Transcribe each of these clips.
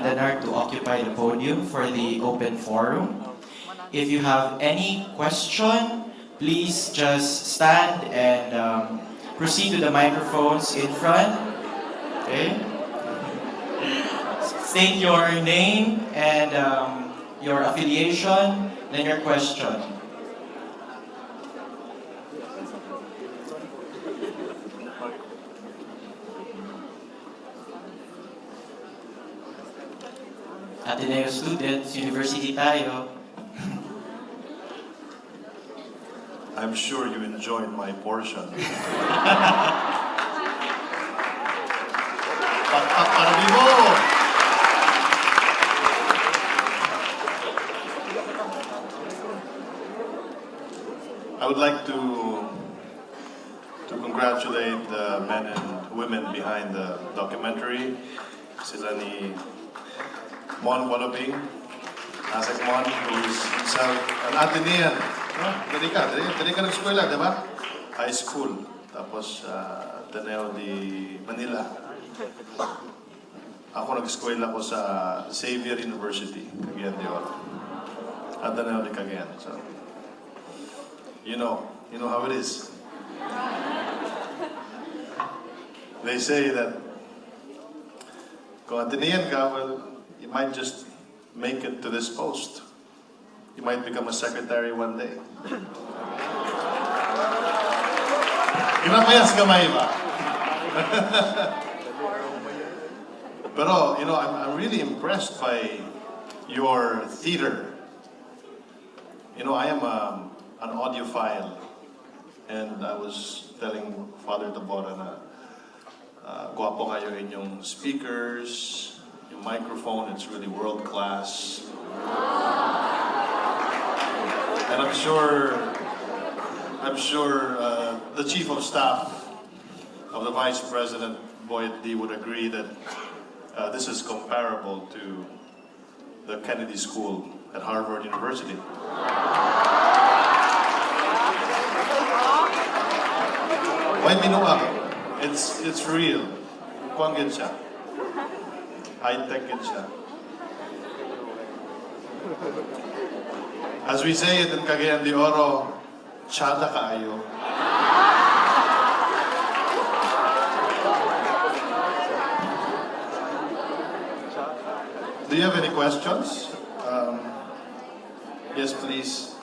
Andanar to occupy the podium for the open forum. If you have any question, please just stand and proceed to the microphones in front. Okay? State your name and your affiliation, then your question. Ateneo students, university tayo. I'm sure you enjoyed my portion. Para vivo! I would like to congratulate the men and women behind the documentary. Sila ni Mon Waloping, Asek Mon, who is himself an Atenean. Dali ka nag-eskwela, di ba? High school, tapos Ateneo di Manila. Ako nag-eskwela ko sa Xavier University, Cagayan de Oro. Ateneo di Cagayan. So, you know how it is. They say that kung Atenean ka, well, you might just make it to this post. You might become a secretary one day. Ginamayas gamay ba? Pero, I'm really impressed by your theater. I am an audiophile. And I was telling Father Tabora na guwapo kayo inyong speakers, yung microphone, it's really world-class. And I'm sure the Chief of Staff of the Vice President, Boyd D, would agree that this is comparable to the Kennedy School at Harvard University. Why binuang? It's real. Kuwangin siya. High-tech siya. As we say it in Cagayan de Oro, tsada kaayo. Do you have any questions? Yes, please.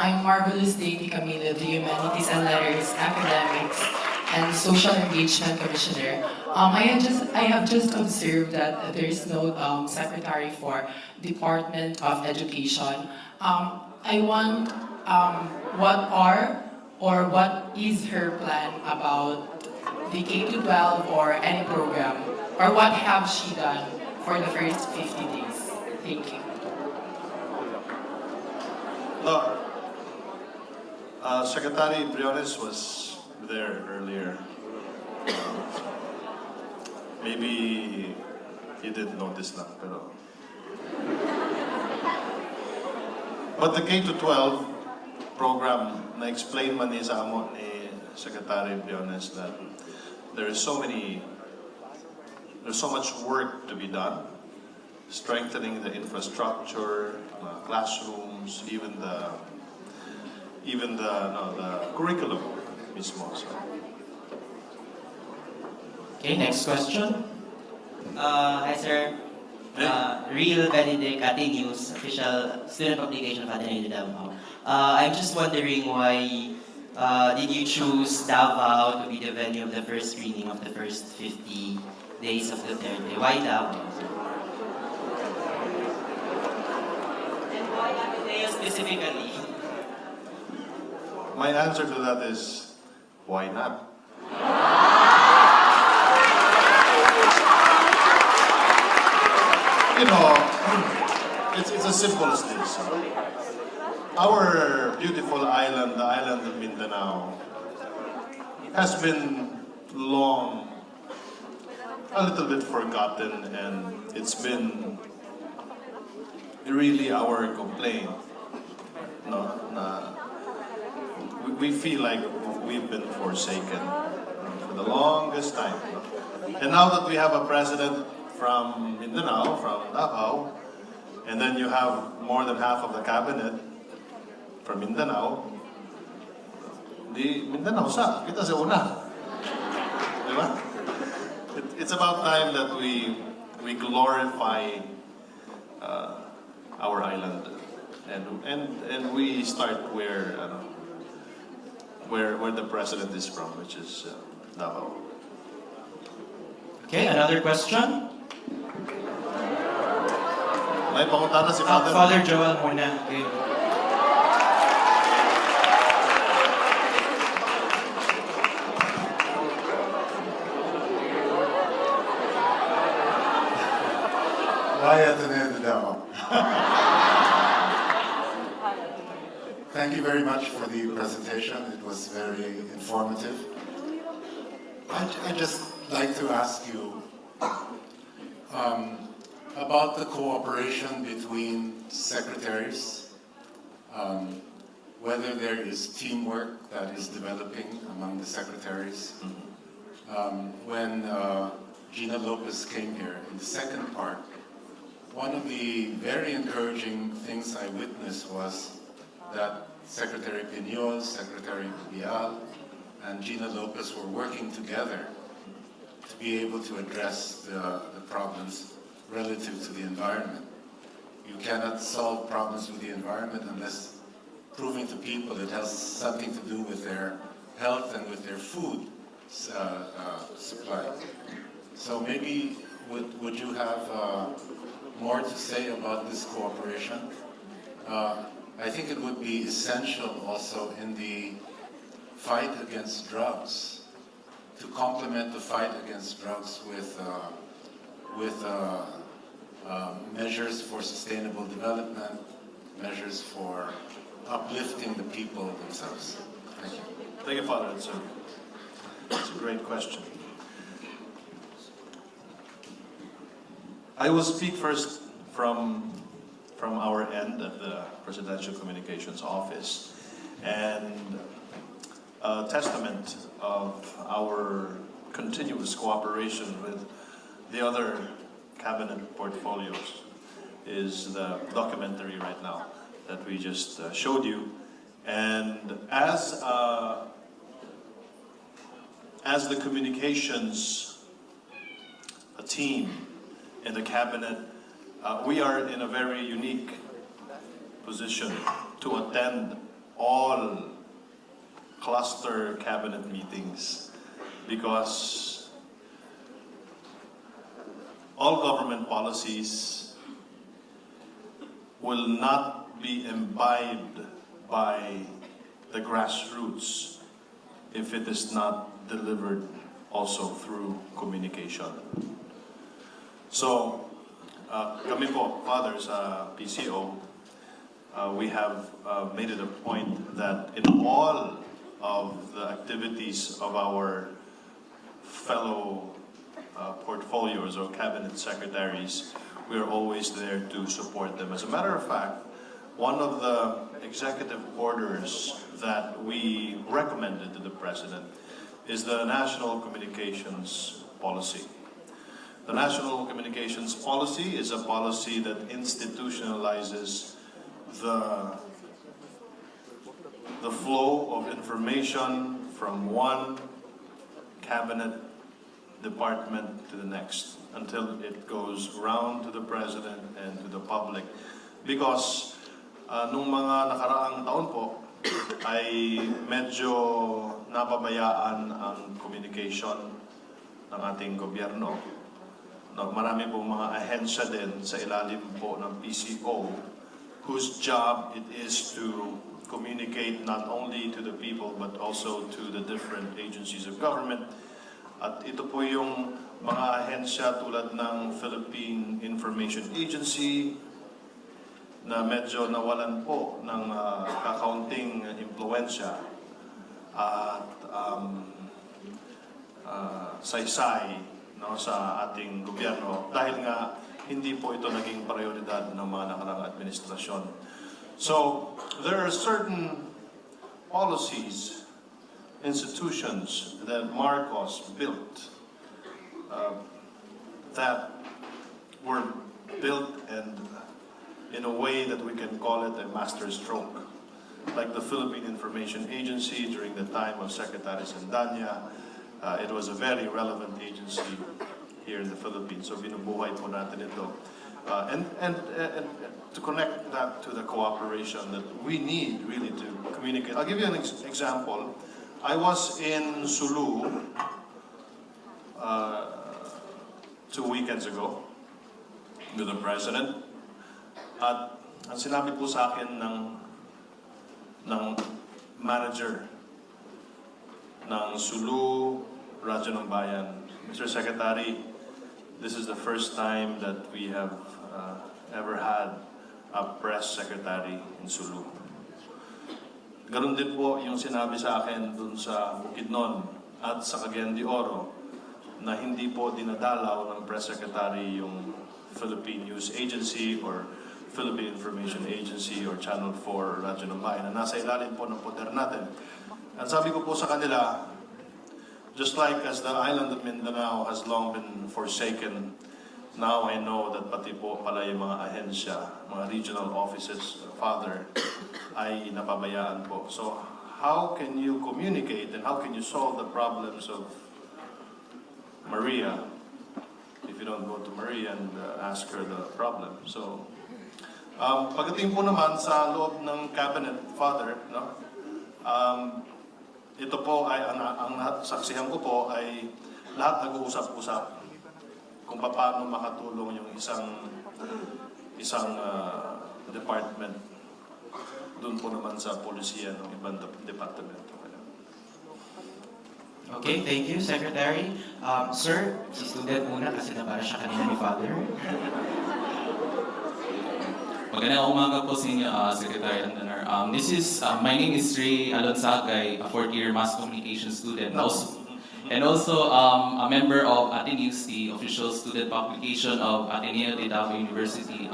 I'm Marvelous Davy Camilo, the Humanities and Letters Academics and Social Engagement Commissioner. I have just observed that there is no Secretary for Department of Education. I want what is her plan about the K-12 or any program, or what have she done for the first 50 days? Thank you. Secretary Briones was there earlier. Maybe he didn't notice that, pero... But the K-12 program, na-explain man ni sa amo ni Secretary Briones that there's so much work to be done, strengthening the infrastructure, classrooms, even the curriculum mismo. So. Okay, next question. Hi, sir. Real Benedict, Ate News, official student publication of Ateneo de Davao. I'm just wondering why did you choose Davao to be the venue of the first screening of the first 50 days of Duterte? Why Davao? And why Ateneo specifically? My answer to that is, why not? It's as simple as this. Our beautiful island, the island of Mindanao, has been long a little bit forgotten, and it's been really our complaint. We feel like we've been forsaken for the longest time. No? And now that we have a president from Mindanao, from Davao, and then you have more than half of the cabinet from Mindanao, di Mindanao sa, kita sa una. Diba? It's about time that we glorify our island, and we start where the president is from, which is Davao. Okay, another question? May pangutana si Father. Father Joel muna. Okay. Thank you very much for the presentation. It was very informative. I'd just like to ask you about the cooperation between secretaries, whether there is teamwork that is developing among the secretaries. When Gina Lopez came here in the second part, one of the very encouraging things I witnessed was that Secretary Piñol, Secretary Bial, and Gina Lopez were working together to be able to address the problems relative to the environment. You cannot solve problems with the environment unless proving to people it has something to do with their health and with their food supply. So maybe would you have more to say about this cooperation? I think it would be essential also in the fight against drugs, to complement the fight against drugs with measures for sustainable development, measures for uplifting the people themselves. Thank you. Thank you, Father. It's a great question. I will speak first from our end at the Presidential Communications Office, and a testament of our continuous cooperation with the other cabinet portfolios is the documentary right now that we just showed you. And as the communications team in the cabinet, we are in a very unique position to attend all cluster cabinet meetings, because all government policies will not be imbibed by the grassroots if it is not delivered also through communication. So, kami po, Father, sa PCO, we have made it a point that in all of the activities of our fellow portfolios or cabinet secretaries, we are always there to support them. As a matter of fact, one of the executive orders that we recommended to the President is the National Communications Policy. The National Communications Policy is a policy that institutionalizes the flow of information from one cabinet department to the next until it goes around to the President and to the public. Because nung mga nakaraang taon po ay medyo napabayaan ang communication ng ating gobyerno. Marami pong mga ahensya din sa ilalim po ng PCO whose job it is to communicate not only to the people but also to the different agencies of government. At ito po yung mga ahensya tulad ng Philippine Information Agency na medyo nawalan po ng kakaunting impluensya at saysay sa ating gobyerno dahil nga hindi po ito naging prioridad ng mga nakaraang administrasyon. So, there are certain policies institutions that Marcos built that were built and in a way that we can call it a master stroke. Like the Philippine Information Agency during the time of Secretary Sandanya, it was a very relevant agency here in the Philippines. So binubuhay po natin ito. And to connect that to the cooperation that we need really to communicate. I'll give you an example. I was in Sulu 2 weekends ago with the President. At ang sinabi po sa akin ng manager ng Sulu, Radyo ng Bayan, Mr. Secretary, this is the first time that we have ever had a press secretary in Sulu. Ganon din po yung sinabi sa akin dun sa Bukidnon at sa Cagayan de Oro na hindi po dinadalaw ng press secretary yung Philippine News Agency or Philippine Information Agency or Channel 4 Radyo ng Bayan na nasa ilalim po ng poder natin. At sabi ko po sa kanila, just like as the island of Mindanao has long been forsaken, now I know that pati po pala yung mga ahensya, mga regional offices, father, ay napabayaan po. So how can you communicate and how can you solve the problems of Maria if you don't go to Maria and ask her the problem? So pagdating po naman sa loob ng cabinet, Father, no? Ito po ay, ang saksihan ko po ay lahat nag-uusap-usap kung paano makatulong yung isang department doon po naman sa polisiya ng ibang departamento. Okay, thank you, Secretary. Sir, si student muna kasi nabara siya kanina ni Father. Magandang umaga po sa inyo, Secretary Andanar. My name is Ray Alonsagay, a fourth-year mass communication student, and also a member of Ateneus, the official student publication of Ateneo de Davao University.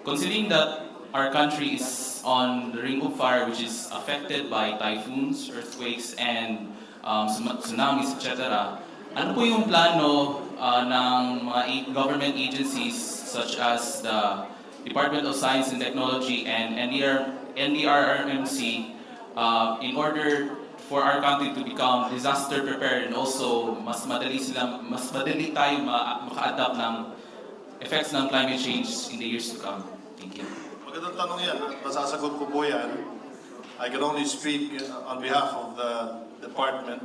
Considering that our country is on the ring of fire, which is affected by typhoons, earthquakes, and tsunamis, etc., ano po yung plano ng mga government agencies such as the Department of Science and Technology and NDRRMC in order for our country to become disaster prepared and also mas madali tayo maka-adapt ng effects ng climate change in the years to come? Thank you. Magandang tanong yan. Masasagot ko po yan. I can only speak on behalf of the department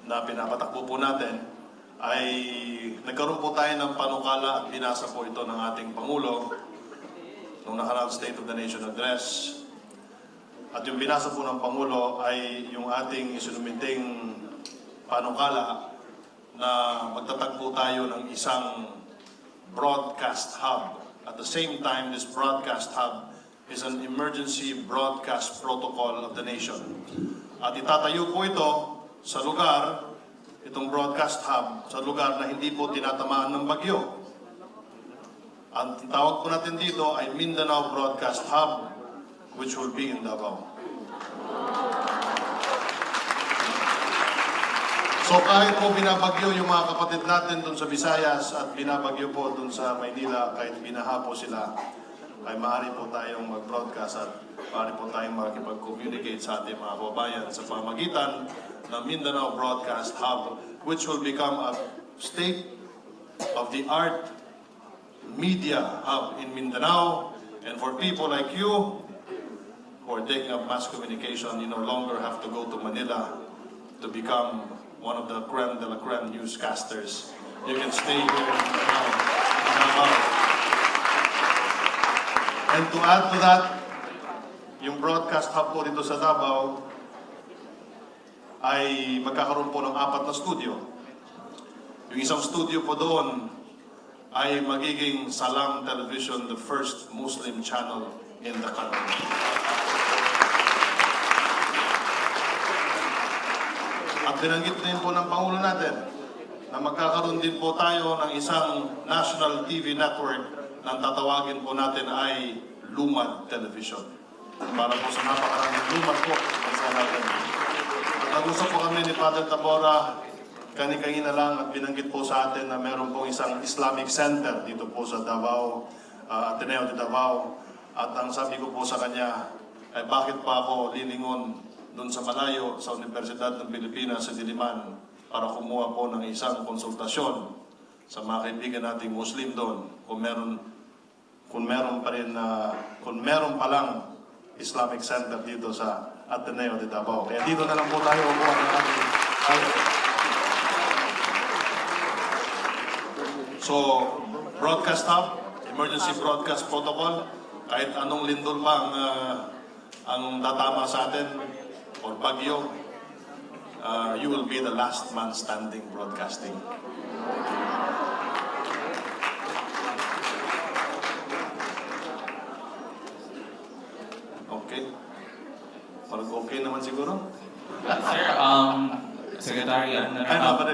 na pinapatakbo po natin. Ay nagkaroon po tayo ng panukala at binasa po ito ng ating Pangulo noong nakaraang State of the Nation Address. At yung binasa po ng Pangulo ay yung ating isinumiting panukala na magtatagpo tayo ng isang broadcast hub. At the same time, this broadcast hub is an emergency broadcast protocol of the nation. At itatayo po ito sa lugar, itong broadcast hub, sa lugar na hindi po tinatamaan ng bagyo. Ang tawag po natin dito ay Mindanao Broadcast Hub, which will be in Davao. So kahit po binabagyo yung mga kapatid natin dun sa Visayas at binabagyo po dun sa Maynila, kahit binaha po sila, ay maaari po tayong mag-broadcast at maaari po tayong makikipag-communicate sa ating mga kababayan sa pamagitan ng Mindanao Broadcast Hub, which will become a state-of-the-art media hub in Mindanao. And for people like you who are taking up mass communication, you no longer have to go to Manila to become one of the creme de la creme newscasters. You can stay here in Mindanao. And to add to that, yung broadcast hub po dito sa Davao ay magkakaroon po ng 4 na studio. Yung isang studio po doon ay magiging Salam Television, the first Muslim channel in the country. At binanggit din po ng Pangulo natin na magkakaroon din po tayo ng isang national TV network na tatawagin po natin ay Lumad Television. para po sa napakaraming lumat po sa bansa natin. At nag-usap po kami ni Father Tabora kani-kanina lang at binanggit po sa atin na meron pong isang Islamic Center dito po sa Davao, Ateneo de Davao. At ang sabi ko po sa kanya, ay bakit pa ako lilingon doon sa malayo sa Universidad ng Pilipinas sa Diliman para kumuha po ng isang konsultasyon sa mga kaibigan nating Muslim doon kung meron pa lang Islamic Center dito sa Ateneo de Davao. Kaya dito na lang po tayo umuha ng ating. So, broadcast hub, emergency broadcast protocol, kahit anong lindol pa ang tatama sa atin or bagyo, you will be the last man standing broadcasting. Okay. Parang okay naman siguro? Sir, Secretary,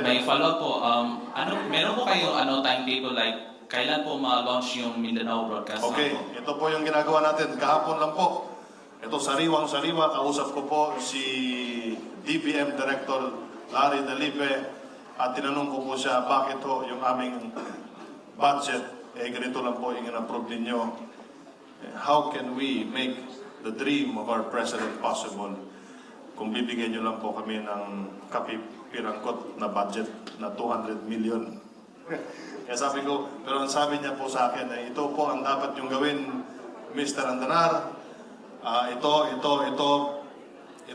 may follow-up po. Meron po kayong timetable like kailan po ma-launch yung Mindanao broadcast? Okay, ito po yung ginagawa natin. Kahapon lang po. Ito sariwang-sariwa. Kausap ko po si DBM Director Larry Dalipe at tinanong ko po siya bakit ho yung aming budget ganito lang po yung in-approve ninyo. How can we make the dream of our President possible kung bibigyan nyo lang po kami ng kapipirangkot na budget na 200 million. Kaya sabi ko, pero ang sabi niya po sa akin ay ito po ang dapat yung gawin, Mr. Andanar. Ito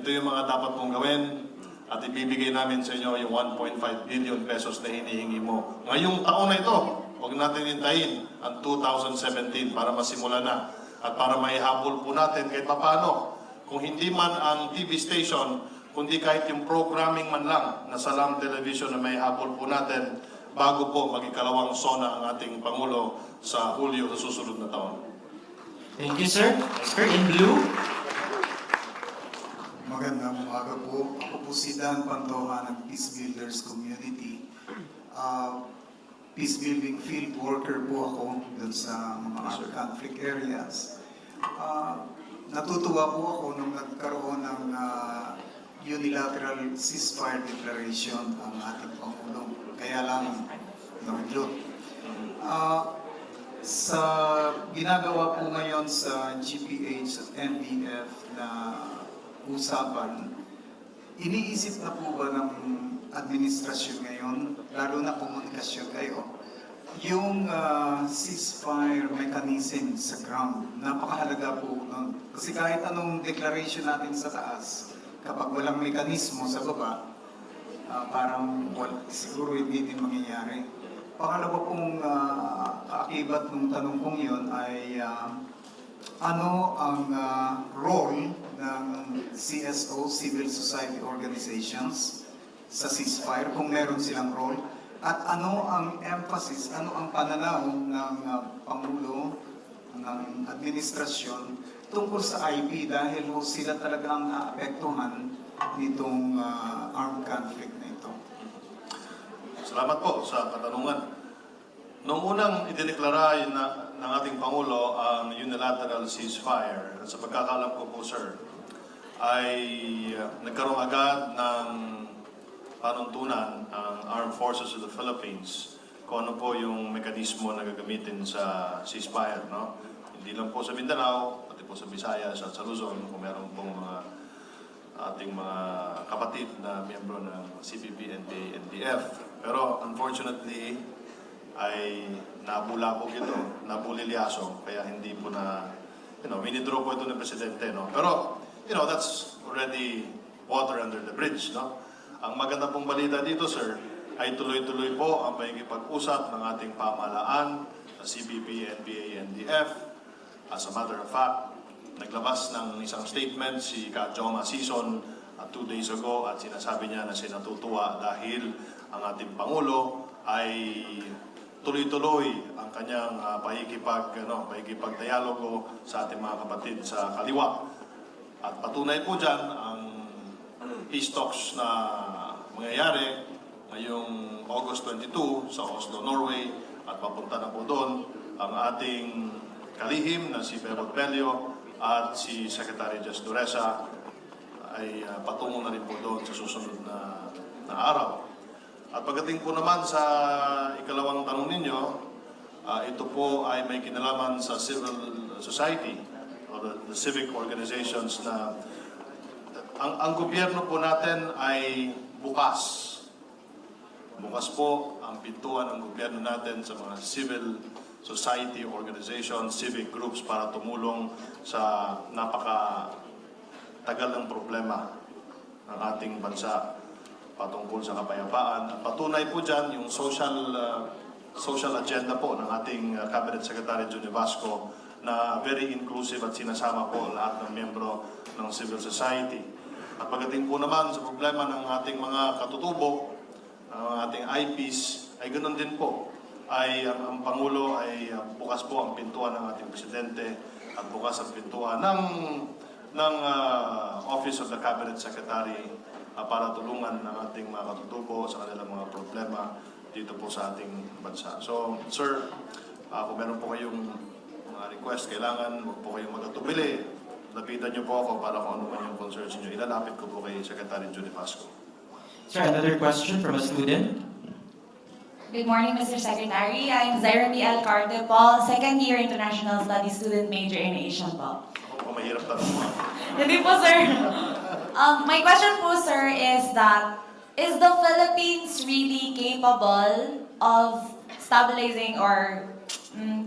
yung mga dapat mong gawin at ibibigay namin sa inyo yung 1.5 billion pesos na hinihingi mo. Ngayong taon na ito, huwag natin hintayin ang 2017 para masimula na at para maihabol po natin kahit paano. Kung hindi man ang TV station, kundi kahit yung programming man lang na Salam Television na maihabol po natin bago po magikalawang sona ang ating Pangulo sa Hulyo sa susunod na taon. Thank you, sir. Sir in blue. Magandang umaga po. Ako po si Dan Pantoja ng Peace Builders Community. Peace building field worker po ako dun sa mga conflict areas. Natutuwa po ako nung nagkaroon ng unilateral ceasefire declaration ang ating Pangulo. Kaya lang naudlot. Sa ginagawa po ngayon sa GPH at NDF na usapan, iniisip na po ba ng administrasyon ngayon, lalo na komunikasyon kayo, yung ceasefire mechanism sa ground, napakahalaga po nun. Kasi kahit anong declaration natin sa taas, kapag walang mekanismo sa baba, parang siguro hindi din mangyayari. Pangalawa pong kaakibat ng tanong kong yun ay ano ang role ng CSO, Civil Society Organizations, sa ceasefire, kung meron silang role, at ano ang emphasis, ano ang pananaw ng Pangulo, ng administrasyon tungkol sa IP dahil sila talagang naapektuhan nitong armed conflict na ito. Salamat po sa katanungan. Noong unang idineklara ng ating Pangulo ang unilateral ceasefire, sa pagkakalam ko po, sir, ay nagkaroon agad ng panuntunan ang Armed Forces of the Philippines kung ano po yung mekanismo na gagamitin sa ceasefire, no? Hindi lang po sa Mindanao, pati po sa Visayas at sa Luzon, kung meron pong ating mga kapatid na miyembro ng CPP, NPA, NDF. Pero unfortunately, ay nabulabog ito, nabulilyaso, kaya hindi po na, winidraw po ito ng Presidente, no? Pero, that's already water under the bridge, no? Ang maganda pong balita dito, sir, ay tuloy-tuloy po ang pakikipag-usap ng ating pamahalaan sa CPP, NPA, NDF. As a matter of fact, naglabas ng isang statement si Ka-Joma Season 2 days ago at sinasabi niya na siya natutuwa dahil ang ating Pangulo ay tuloy-tuloy ang kanyang pakikipag-dialogo sa ating mga kapatid sa kaliwa. At patunay po dyan ang peace talks na mangyayari ngayong August 22 sa Oslo, Norway, at papunta na po doon ang ating kalihim na si Bebot Bello at si Secretary Just Duresa ay patungo na rin po doon sa susunod na araw. At pagdating po naman sa ikalawang tanong ninyo, ito po ay may kinalaman sa civil society o the civic organizations na ang gobyerno po natin ay bukas. Bukas po ang pintuan ng gobyerno natin sa mga civil society organizations, civic groups para tumulong sa napaka-tagal ng problema ng ating bansa patungkol sa kapayapaan. At patunay po dyan yung social agenda po ng ating Cabinet Secretary Johnny Vasco na very inclusive at sinasama po lahat ng miyembro ng civil society. At pagdating po naman sa problema ng ating mga katutubo, ang ating IPs, ay ganoon din po. Ang Pangulo ay bukas po ang pintuan ng ating Presidente at bukas ang pintuan ng Office of the Cabinet Secretary para tulungan ng ating mga katutubo sa kanilang mga problema dito po sa ating bansa. So, sir, kung meron po kayong mga request, kailangan huwag po kayong magatubili. Lapitan niyo po ako para kung ano man yung concerns niyo. Ilalapit ko po kay Secretary Johnny Vasco. Sir, another question from a student. Good morning, Mr. Secretary. I'm Zaira B. Alcarte po, second year International Studies student major in Asian po. Ako po mahirap tanong mo. Hindi po, sir. My question po, sir, is that, is the Philippines really capable of stabilizing or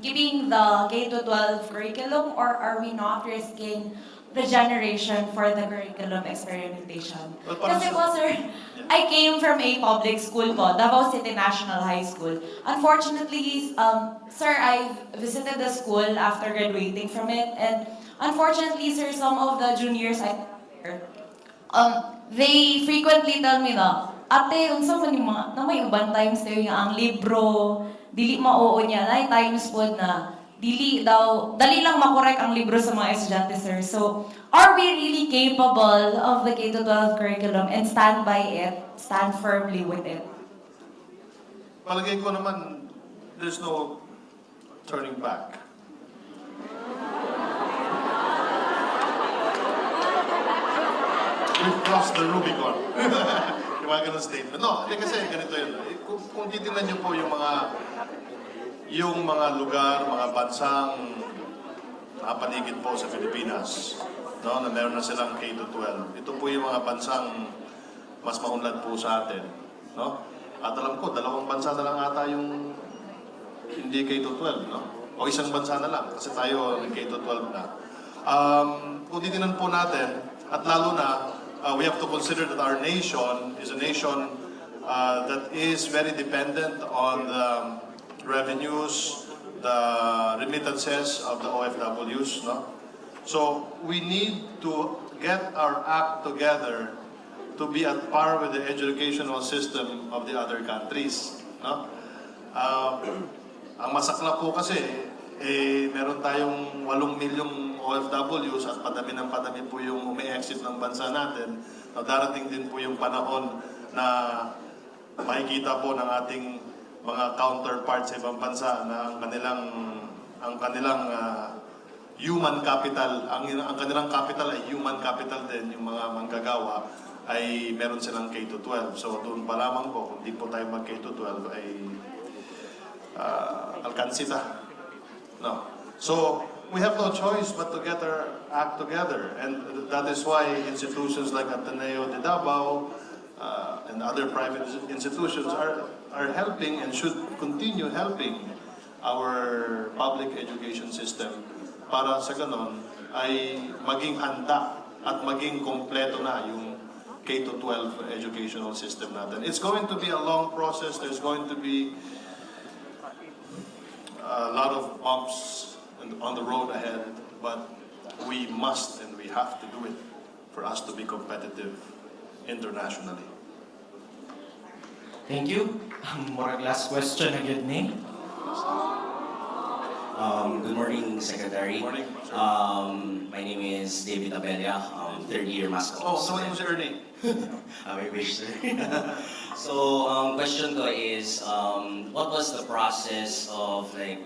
keeping the K-12 curriculum, or are we not risking the generation for the curriculum experimentation? Well, parang Kasi po, sir, I came from a public school po, Davao City National High School. Unfortunately, sir, I visited the school after graduating from it, and unfortunately, sir, some of the juniors they frequently tell me na, ate, unsa man yung mga, na may ubang times tayo nga ang libro, dili mao niya, na times po na, dali lang makorek ang libro sa mga estudyante, sir. So, are we really capable of the K-12 curriculum and stand by it, stand firmly with it? Palagay ko naman, there's no turning back. We've crossed the Rubicon. Yung mga ganun statement. No, kasi ganito yun. Kung titingnan niyo po yung mga lugar, mga bansang nakapaligid po sa Pilipinas, no, na meron na silang K-12. Ito po yung mga bansang mas maunlad po sa atin. No? At alam ko, 2 bansa na lang ata yung hindi K-12. No? O isang bansa na lang, kasi tayo K-12 na. Kung titingnan po natin, at lalo na, we have to consider that our nation is a nation that is very dependent on the revenues, the remittances of the OFWs, no? So we need to get our act together to be at par with the educational system of the other countries, no? Ang masakla po kasi, meron tayong 8 milyong OFWs at padami po yung umi-exit ng bansa natin. Darating din po yung panahon na makikita po ng ating mga counterparts sa ibang bansa na ang kanilang human capital, ang kanilang capital ay human capital din, yung mga manggagawa ay meron silang K-12. So doon pa lamang po, kung di po tayo mag K-12 ay alkansita. No. So we have no choice but to get our act together, and that is why institutions like Ateneo de Davao and other private institutions are helping and should continue helping our public education system para sa ganon ay maging handa at maging kompleto na yung K-12 educational system natin. It's going to be a long process. There's going to be a lot of bumps on the road ahead, but we must and we have to do it for us to be competitive internationally. Thank you. Murag last question again ni. Good morning, Secretary. Good morning, sir. My name is David Abella, third year Mass Oh, someone was Ernie. I wish, sir. So, question ko is, what was the process of the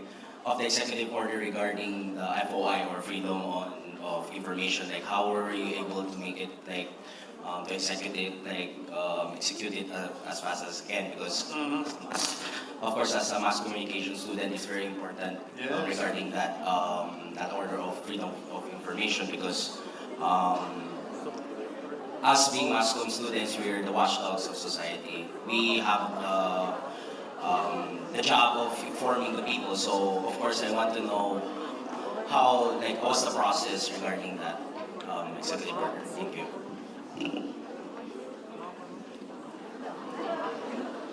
executive order regarding the FOI or freedom on of information, like how were you able to make it like to execute it as fast as can? Because of course, as a mass communication student, it's very important Yes. regarding that that order of freedom of information, because us being mass comm students, we're the watchdogs of society. We have the job of informing the people. So of course, I want to know how, like, what's the process regarding that executive order. Thank you.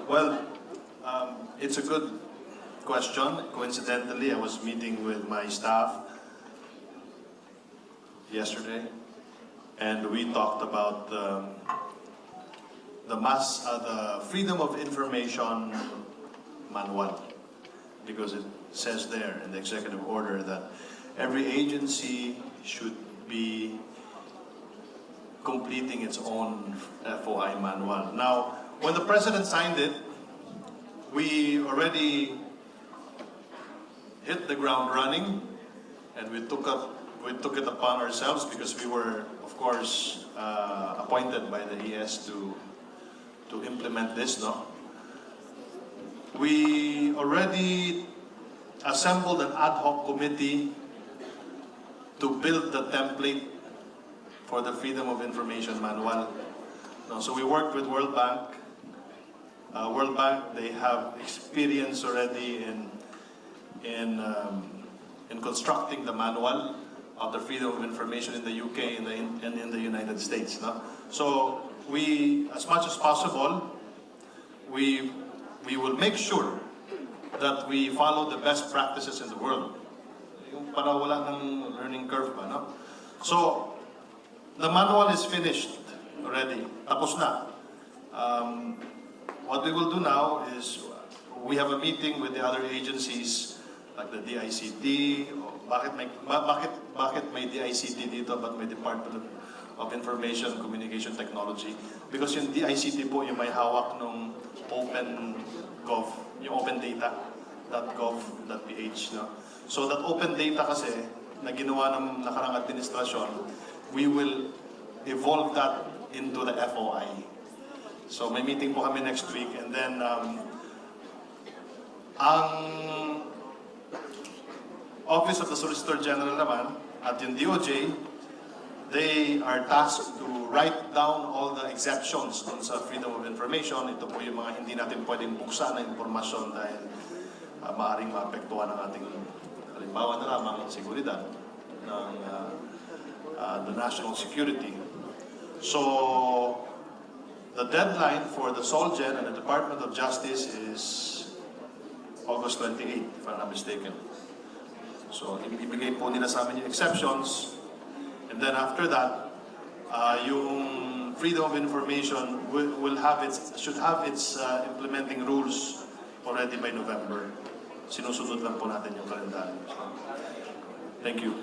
Well, it's a good question. Coincidentally, I was meeting with my staff yesterday, and we talked about the Freedom of Information Manual, because it says there in the executive order that every agency should be completing its own FOI manual. Now, when the President signed it, we already hit the ground running, and we took it upon ourselves, because we were, of course, appointed by the ES to implement this, no? We already assembled an ad hoc committee to build the template for the Freedom of Information Manual. No, so we worked with World Bank. World Bank, they have experience already in constructing the manual of the freedom of information in the UK and in the United States. No? So we, as much as possible, we will make sure that we follow the best practices in the world. Yung para wala ng learning curve pa, no? So the manual is finished already. Tapos na. What we will do now is we have a meeting with the other agencies like the DICT. Bakit may DICT dito but may Department of Information Communication Technology? Because yung DICT po yung may hawak ng OpenGov, yung open data.gov.ph. No? So that open data kasi na ginawa ng nakarang administrasyon, we will evolve that into the FOI. So may meeting po kami next week, and then ang Office of the Solicitor General naman at yung DOJ, they are tasked to write down all the exceptions dun sa freedom of information. Ito po yung mga hindi natin pwedeng buksan na impormasyon dahil maaaring maapektuhan ng ating, halimbawa na lamang, seguridad ng the national security. So the deadline for the Solgen and the Department of Justice is August 28, if I'm not mistaken. So ibigay po nila sa amin yung exceptions, and then after that, yung freedom of information should have its implementing rules already by November. Sinusunod lang po natin yung kalendaryo. So, thank you.